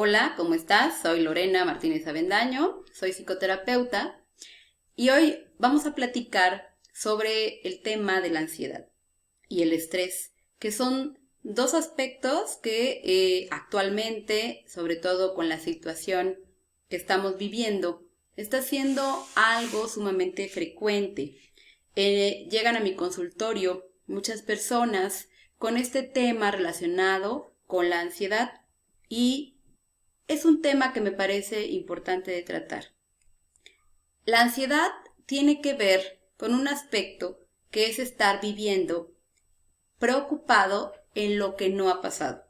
Hola, ¿cómo estás? Soy Lorena Martínez Avendaño, soy psicoterapeuta y hoy vamos a platicar sobre el tema de la ansiedad y el estrés, que son dos aspectos que actualmente, sobre todo con la situación que estamos viviendo, está siendo algo sumamente frecuente. Llegan a mi consultorio muchas personas con este tema relacionado con la ansiedad y es un tema que me parece importante de tratar. La ansiedad tiene que ver con un aspecto que es estar viviendo preocupado en lo que no ha pasado.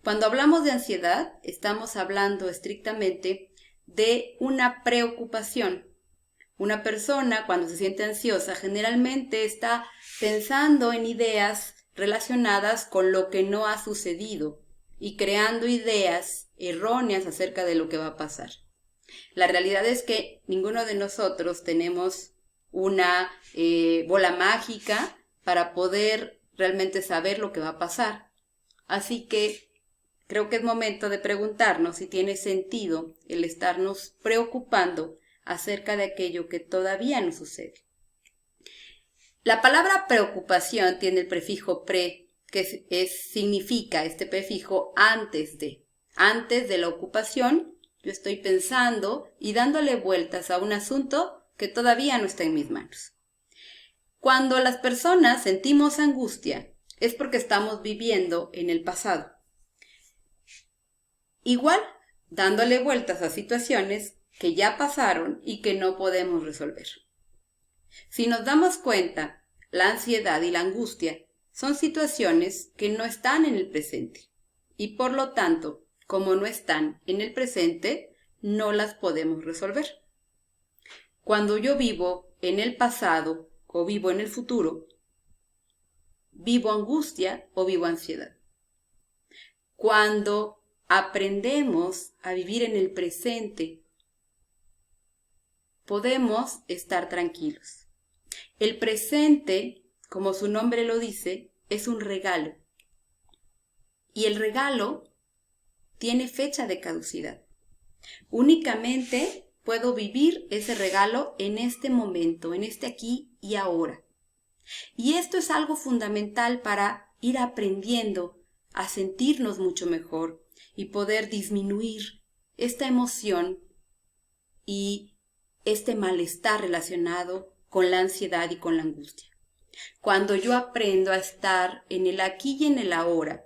Cuando hablamos de ansiedad, estamos hablando estrictamente de una preocupación. Una persona cuando se siente ansiosa generalmente está pensando en ideas relacionadas con lo que no ha sucedido y creando ideas erróneas acerca de lo que va a pasar. La realidad es que ninguno de nosotros tenemos una bola mágica para poder realmente saber lo que va a pasar. Así que creo que es momento de preguntarnos si tiene sentido el estarnos preocupando acerca de aquello que todavía no sucede. La palabra preocupación tiene el prefijo pre, que significa este prefijo antes de la ocupación. Yo estoy pensando y dándole vueltas a un asunto que todavía no está en mis manos. Cuando las personas sentimos angustia, es porque estamos viviendo en el pasado. Igual, dándole vueltas a situaciones que ya pasaron y que no podemos resolver. Si nos damos cuenta, la ansiedad y la angustia son situaciones que no están en el presente y por lo tanto, como no están en el presente, no las podemos resolver. Cuando yo vivo en el pasado o vivo en el futuro, vivo angustia o vivo ansiedad. Cuando aprendemos a vivir en el presente, podemos estar tranquilos. El presente, como su nombre lo dice, es un regalo. Y el regalo tiene fecha de caducidad. Únicamente puedo vivir ese regalo en este momento, en este aquí y ahora. Y esto es algo fundamental para ir aprendiendo a sentirnos mucho mejor y poder disminuir esta emoción y este malestar relacionado con la ansiedad y con la angustia. Cuando yo aprendo a estar en el aquí y en el ahora,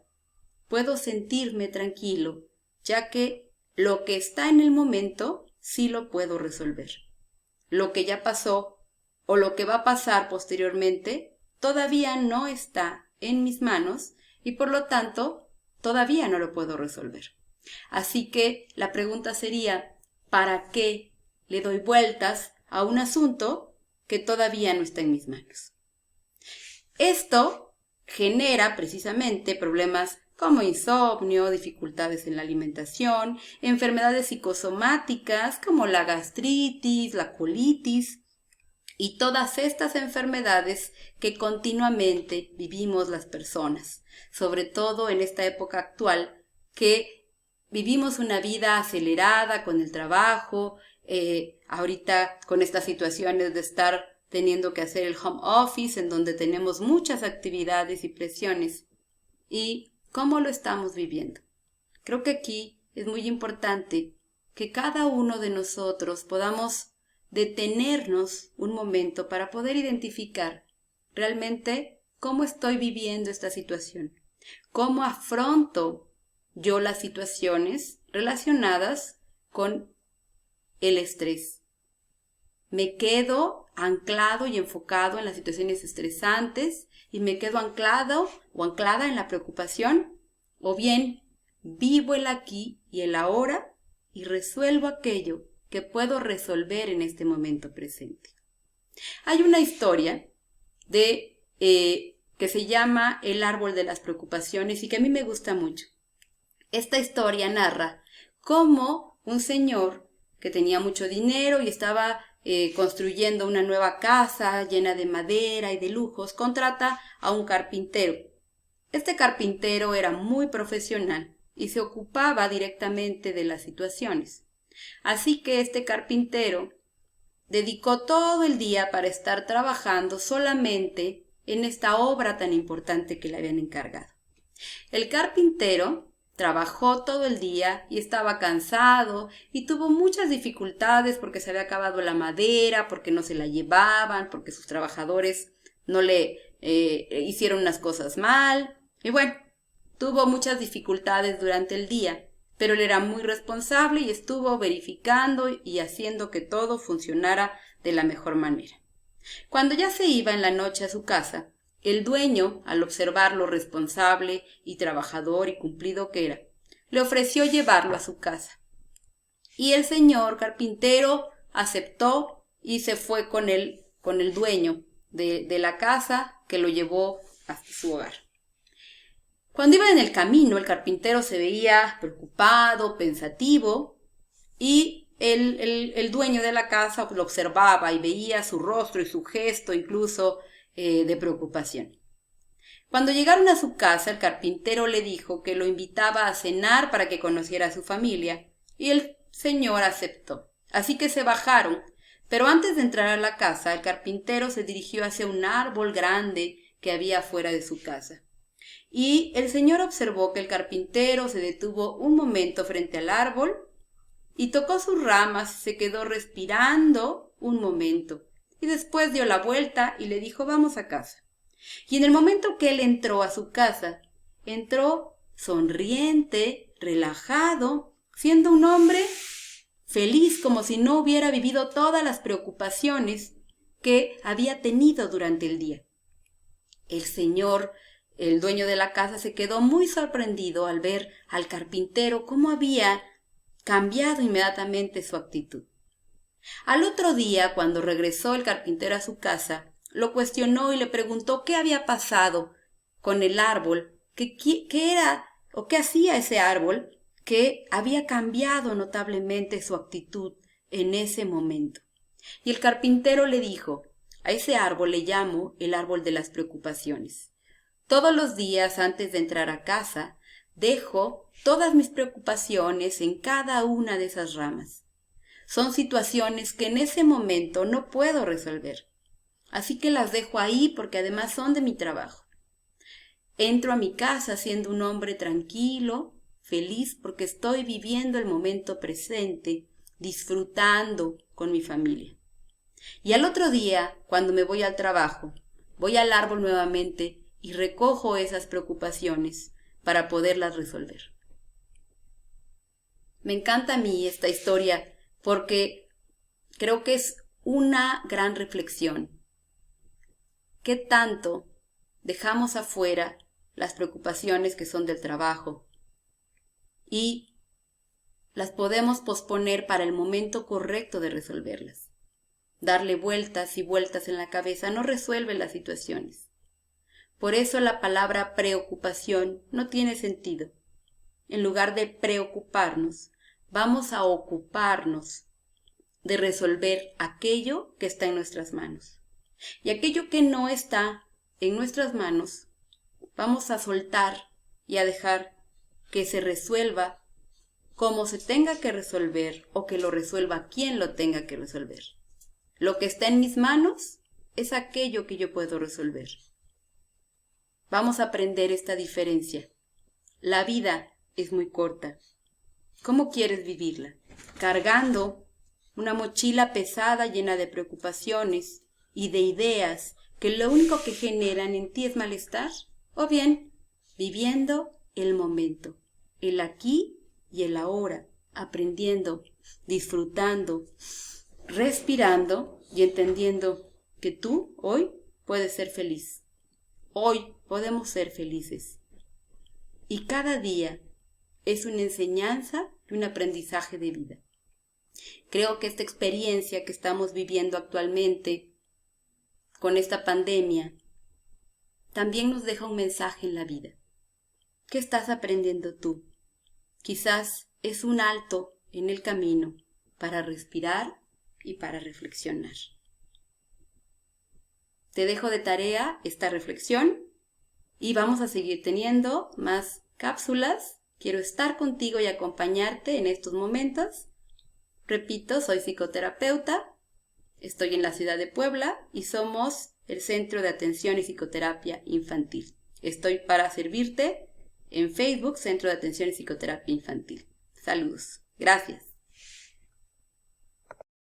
puedo sentirme tranquilo, ya que lo que está en el momento sí lo puedo resolver. Lo que ya pasó o lo que va a pasar posteriormente todavía no está en mis manos y por lo tanto todavía no lo puedo resolver. Así que la pregunta sería, ¿para qué le doy vueltas a un asunto que todavía no está en mis manos? Esto genera precisamente problemas como insomnio, dificultades en la alimentación, enfermedades psicosomáticas como la gastritis, la colitis y todas estas enfermedades que continuamente vivimos las personas, sobre todo en esta época actual que vivimos una vida acelerada con el trabajo, ahorita con estas situaciones de estar teniendo que hacer el home office, en donde tenemos muchas actividades y presiones. ¿Y cómo lo estamos viviendo? Creo que aquí es muy importante que cada uno de nosotros podamos detenernos un momento para poder identificar realmente cómo estoy viviendo esta situación, cómo afronto yo las situaciones relacionadas con el estrés. Me quedo anclado y enfocado en las situaciones estresantes y me quedo anclado o anclada en la preocupación, o bien vivo el aquí y el ahora y resuelvo aquello que puedo resolver en este momento presente. Hay una historia que se llama El árbol de las preocupaciones y que a mí me gusta mucho. Esta historia narra cómo un señor que tenía mucho dinero y estaba construyendo una nueva casa llena de madera y de lujos, contrata a un carpintero. Este carpintero era muy profesional y se ocupaba directamente de las situaciones. Así que este carpintero dedicó todo el día para estar trabajando solamente en esta obra tan importante que le habían encargado. El carpintero trabajó todo el día y estaba cansado y tuvo muchas dificultades porque se había acabado la madera, porque no se la llevaban, porque sus trabajadores no le hicieron las cosas mal. Y bueno, tuvo muchas dificultades durante el día, pero él era muy responsable y estuvo verificando y haciendo que todo funcionara de la mejor manera. Cuando ya se iba en la noche a su casa, el dueño, al observar lo responsable y trabajador y cumplido que era, le ofreció llevarlo a su casa. Y el señor carpintero aceptó y se fue con el dueño de la casa, que lo llevó hasta su hogar. Cuando iba en el camino, el carpintero se veía preocupado, pensativo, y el dueño de la casa lo observaba y veía su rostro y su gesto incluso de preocupación. Cuando llegaron a su casa, el carpintero le dijo que lo invitaba a cenar para que conociera a su familia, y el señor aceptó. Así que se bajaron, pero antes de entrar a la casa, el carpintero se dirigió hacia un árbol grande que había fuera de su casa. Y el señor observó que el carpintero se detuvo un momento frente al árbol y tocó sus ramas, se quedó respirando un momento y después dio la vuelta y le dijo: vamos a casa. Y en el momento que él entró a su casa, entró sonriente, relajado, siendo un hombre feliz, como si no hubiera vivido todas las preocupaciones que había tenido durante el día. El dueño de la casa, se quedó muy sorprendido al ver al carpintero cómo había cambiado inmediatamente su actitud. Al otro día, cuando regresó el carpintero a su casa, lo cuestionó y le preguntó qué había pasado con el árbol, qué era o qué hacía ese árbol que había cambiado notablemente su actitud en ese momento. Y el carpintero le dijo: a ese árbol le llamo el árbol de las preocupaciones. Todos los días antes de entrar a casa, dejo todas mis preocupaciones en cada una de esas ramas. Son situaciones que en ese momento no puedo resolver, así que las dejo ahí porque además son de mi trabajo. Entro a mi casa siendo un hombre tranquilo, feliz, porque estoy viviendo el momento presente, disfrutando con mi familia. Y al otro día, cuando me voy al trabajo, voy al árbol nuevamente y recojo esas preocupaciones para poderlas resolver. Me encanta a mí esta historia porque creo que es una gran reflexión. ¿Qué tanto dejamos afuera las preocupaciones que son del trabajo y las podemos posponer para el momento correcto de resolverlas? Darle vueltas y vueltas en la cabeza no resuelve las situaciones. Por eso la palabra preocupación no tiene sentido. En lugar de preocuparnos, vamos a ocuparnos de resolver aquello que está en nuestras manos. Y aquello que no está en nuestras manos, vamos a soltar y a dejar que se resuelva como se tenga que resolver o que lo resuelva quien lo tenga que resolver. Lo que está en mis manos es aquello que yo puedo resolver. Vamos a aprender esta diferencia. La vida es muy corta. ¿Cómo quieres vivirla? ¿Cargando una mochila pesada llena de preocupaciones y de ideas que lo único que generan en ti es malestar? ¿O bien viviendo el momento, el aquí y el ahora, aprendiendo, disfrutando, respirando y entendiendo que tú hoy puedes ser feliz? Hoy podemos ser felices. Y cada día es una enseñanza y un aprendizaje de vida. Creo que esta experiencia que estamos viviendo actualmente con esta pandemia también nos deja un mensaje en la vida. ¿Qué estás aprendiendo tú? Quizás es un alto en el camino para respirar y para reflexionar. Te dejo de tarea esta reflexión y vamos a seguir teniendo más cápsulas Quiero estar contigo y acompañarte en estos momentos. Repito, soy psicoterapeuta, estoy en la ciudad de Puebla y somos el Centro de Atención y Psicoterapia Infantil. Estoy para servirte en Facebook, Centro de Atención y Psicoterapia Infantil. Saludos. Gracias.